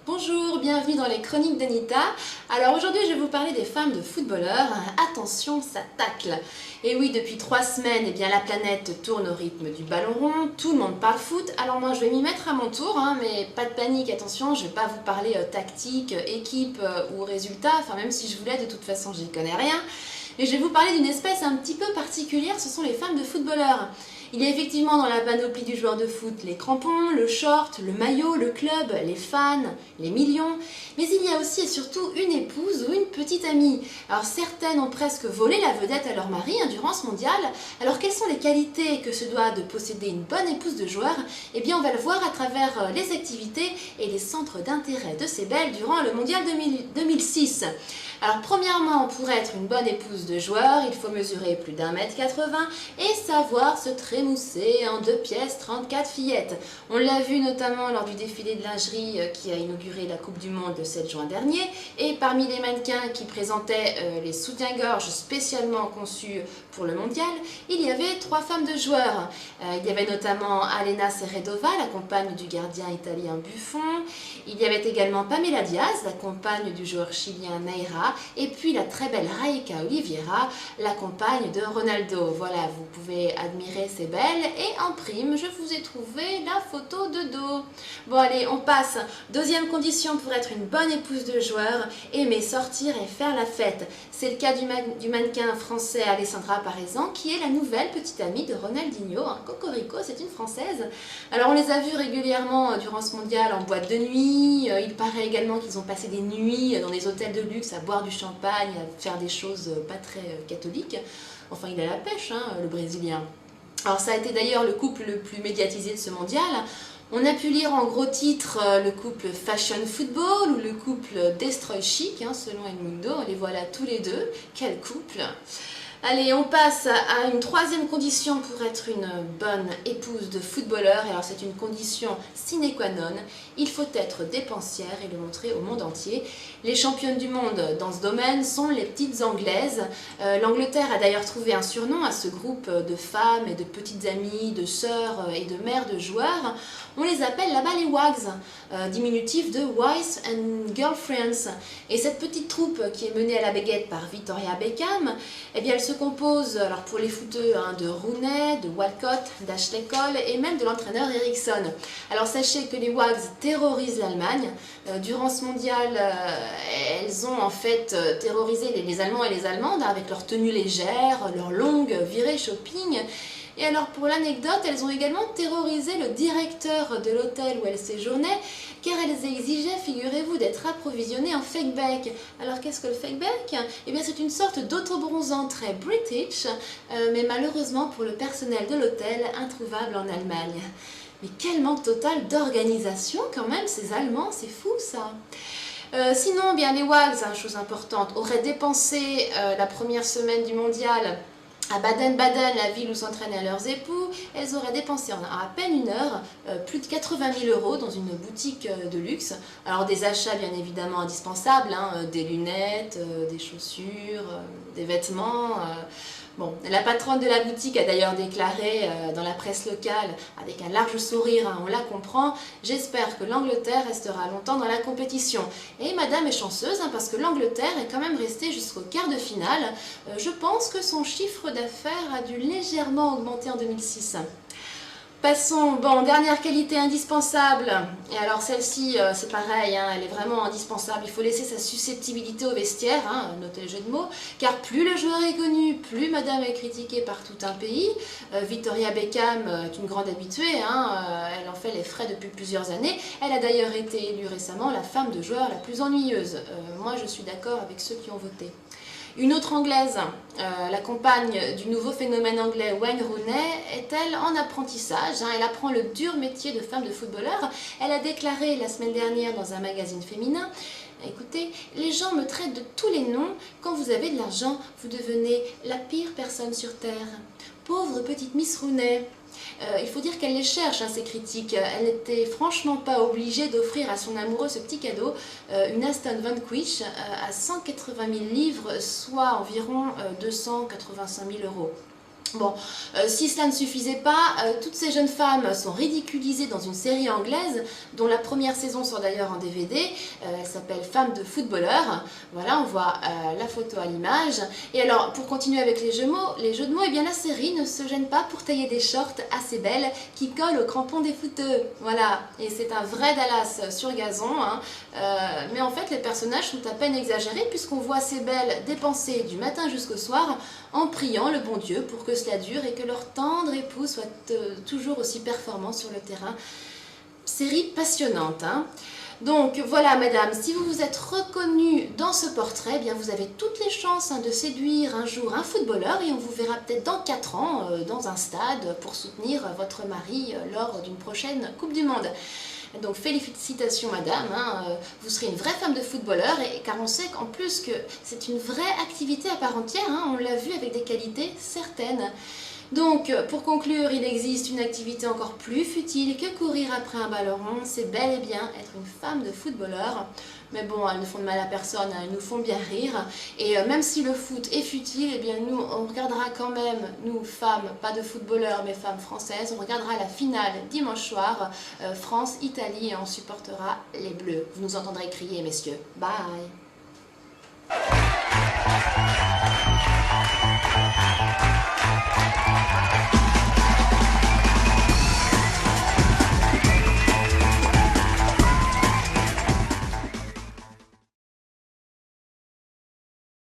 Bonjour, bienvenue dans les chroniques d'Anita. Alors aujourd'hui je vais vous parler des femmes de footballeurs. Attention, ça tacle. Et oui, depuis 3 semaines, eh bien, la planète tourne au rythme du ballon rond, tout le monde parle foot. Alors moi je vais m'y mettre à mon tour, mais pas de panique, attention, je ne vais pas vous parler tactique, équipe ou résultat, enfin même si je voulais, de toute façon j'y connais rien. Mais je vais vous parler d'une espèce un petit peu particulière, ce sont les femmes de footballeurs. Il y a effectivement dans la panoplie du joueur de foot les crampons, le short, le maillot, le club, les fans, les millions. Mais il y a aussi et surtout une épouse ou une petite amie. Alors certaines ont presque volé la vedette à leur mari durant ce mondial. Alors quelles sont les qualités que se doit de posséder une bonne épouse de joueur? Eh bien on va le voir à travers les activités et les centres d'intérêt de ces belles durant le mondial 2006. Alors premièrement, pour être une bonne épouse de joueur, il faut mesurer plus d'1,80 m et savoir se trémousser en 2 pièces 34 fillettes. On l'a vu notamment lors du défilé de lingerie qui a inauguré la Coupe du Monde le 7 juin dernier. Et parmi les mannequins qui présentaient les soutiens-gorge spécialement conçus pour le mondial, il y avait 3 femmes de joueurs. Il y avait notamment Alena Seredova, la compagne du gardien italien Buffon. Il y avait également Pamela Diaz, la compagne du joueur chilien Neira. Et puis la très belle Raika Oliveira, la compagne de Ronaldo. Voilà, vous pouvez admirer ces belles. Et en prime, je vous ai trouvé la photo de dos. Bon allez, on passe. Deuxième condition pour être une bonne épouse de joueur, aimer sortir et faire la fête. C'est le cas du mannequin français Alessandra Paraison, qui est la nouvelle petite amie de Ronaldinho. Cocorico, c'est une Française. Alors on les a vus régulièrement durant ce mondial en boîte de nuit. Il paraît également qu'ils ont passé des nuits dans des hôtels de luxe à boire du champagne, à faire des choses pas très catholiques. Enfin, il a la pêche, le Brésilien. Alors ça a été d'ailleurs le couple le plus médiatisé de ce mondial. On a pu lire en gros titre le couple Fashion Football ou le couple Destroy Chic, selon Edmundo. Les voilà tous les deux. Quel couple! Allez, on passe à une troisième condition pour être une bonne épouse de footballeur. Et alors c'est une condition sine qua non. Il faut être dépensière et le montrer au monde entier. Les championnes du monde dans ce domaine sont les petites Anglaises. L'Angleterre a d'ailleurs trouvé un surnom à ce groupe de femmes et de petites amies, de sœurs et de mères de joueurs. On les appelle là-bas les WAGs, diminutif de Wives and Girlfriends. Et cette petite troupe qui est menée à la baguette par Victoria Beckham, eh bien elle se compose, alors pour les footeux, de Rooney, de Walcott, d'Ashley Cole et même de l'entraîneur Eriksson. Alors sachez que les WAGs terrorisent l'Allemagne. Durant ce mondial, elles ont en fait terrorisé les Allemands et les Allemandes avec leur tenue légère, leur longue virée shopping. Et alors pour l'anecdote, elles ont également terrorisé le directeur de l'hôtel où elles séjournaient, car elles exigeaient, figurez-vous, d'être approvisionnées en fake bec. Alors qu'est-ce que le fake bec? Eh bien c'est une sorte d'autobronzant très british, mais malheureusement pour le personnel de l'hôtel, introuvable en Allemagne. Mais quel manque total d'organisation quand même, ces Allemands, c'est fou ça! Sinon, bien les WAGs, chose importante, auraient dépensé la première semaine du mondial à Baden-Baden, la ville où s'entraînaient leurs époux. Elles auraient dépensé en à peine une heure plus de 80 000 € dans une boutique de luxe. Alors des achats bien évidemment indispensables, des lunettes, des chaussures, des vêtements. Bon, la patronne de la boutique a d'ailleurs déclaré dans la presse locale, avec un large sourire, on la comprend, j'espère que l'Angleterre restera longtemps dans la compétition. Et madame est chanceuse, parce que l'Angleterre est quand même restée jusqu'au quart de finale. Je pense que son chiffre d'affaires a dû légèrement augmenter en 2006. Passons, dernière qualité indispensable, et alors celle-ci c'est pareil, elle est vraiment indispensable, il faut laisser sa susceptibilité au vestiaire, notez le jeu de mots, car plus le joueur est connu, plus madame est critiquée par tout un pays. Victoria Beckham est une grande habituée, elle en fait les frais depuis plusieurs années, elle a d'ailleurs été élue récemment la femme de joueur la plus ennuyeuse. Moi je suis d'accord avec ceux qui ont voté. Une autre anglaise, la compagne du nouveau phénomène anglais Wayne Rooney, est-elle en apprentissage. Elle apprend le dur métier de femme de footballeur. Elle a déclaré la semaine dernière dans un magazine féminin: écoutez, les gens me traitent de tous les noms. Quand vous avez de l'argent, vous devenez la pire personne sur Terre. Pauvre petite Miss Rooney. Il faut dire qu'elle les cherche, hein, ces critiques. Elle n'était franchement pas obligée d'offrir à son amoureux ce petit cadeau, une Aston Vanquish à 180 000 livres, soit environ 285 000 euros. Bon, si cela ne suffisait pas, toutes ces jeunes femmes sont ridiculisées dans une série anglaise dont la première saison sort d'ailleurs en DVD. Elle s'appelle Femmes de footballeurs. Voilà, on voit la photo à l'image. Et alors, pour continuer avec les jeux de mots, eh bien la série ne se gêne pas pour tailler des shorts assez belles qui collent aux crampons des footeux. Voilà, et c'est un vrai Dallas sur gazon, hein. Mais en fait, les personnages sont à peine exagérés puisqu'on voit ces belles dépenser du matin jusqu'au soir en priant le bon Dieu pour que cela dure et que leur tendre époux soit toujours aussi performant sur le terrain. Série passionnante, hein. Donc voilà madame, si vous vous êtes reconnue dans ce portrait, eh bien vous avez toutes les chances, hein, de séduire un jour un footballeur et on vous verra peut-être dans 4 ans dans un stade pour soutenir votre mari lors d'une prochaine Coupe du Monde. Donc félicitations madame, hein, vous serez une vraie femme de footballeur, car on sait qu'en plus que c'est une vraie activité à part entière, hein, on l'a vu avec des qualités certaines. Donc pour conclure, il existe une activité encore plus futile que courir après un ballon rond, c'est bel et bien être une femme de footballeur. Mais bon, elles ne font de mal à personne, elles nous font bien rire. Et même si le foot est futile, eh bien nous, on regardera quand même, nous femmes, pas de footballeurs, mais femmes françaises, on regardera la finale dimanche soir, France-Italie, et on supportera les Bleus. Vous nous entendrez crier, messieurs. Bye!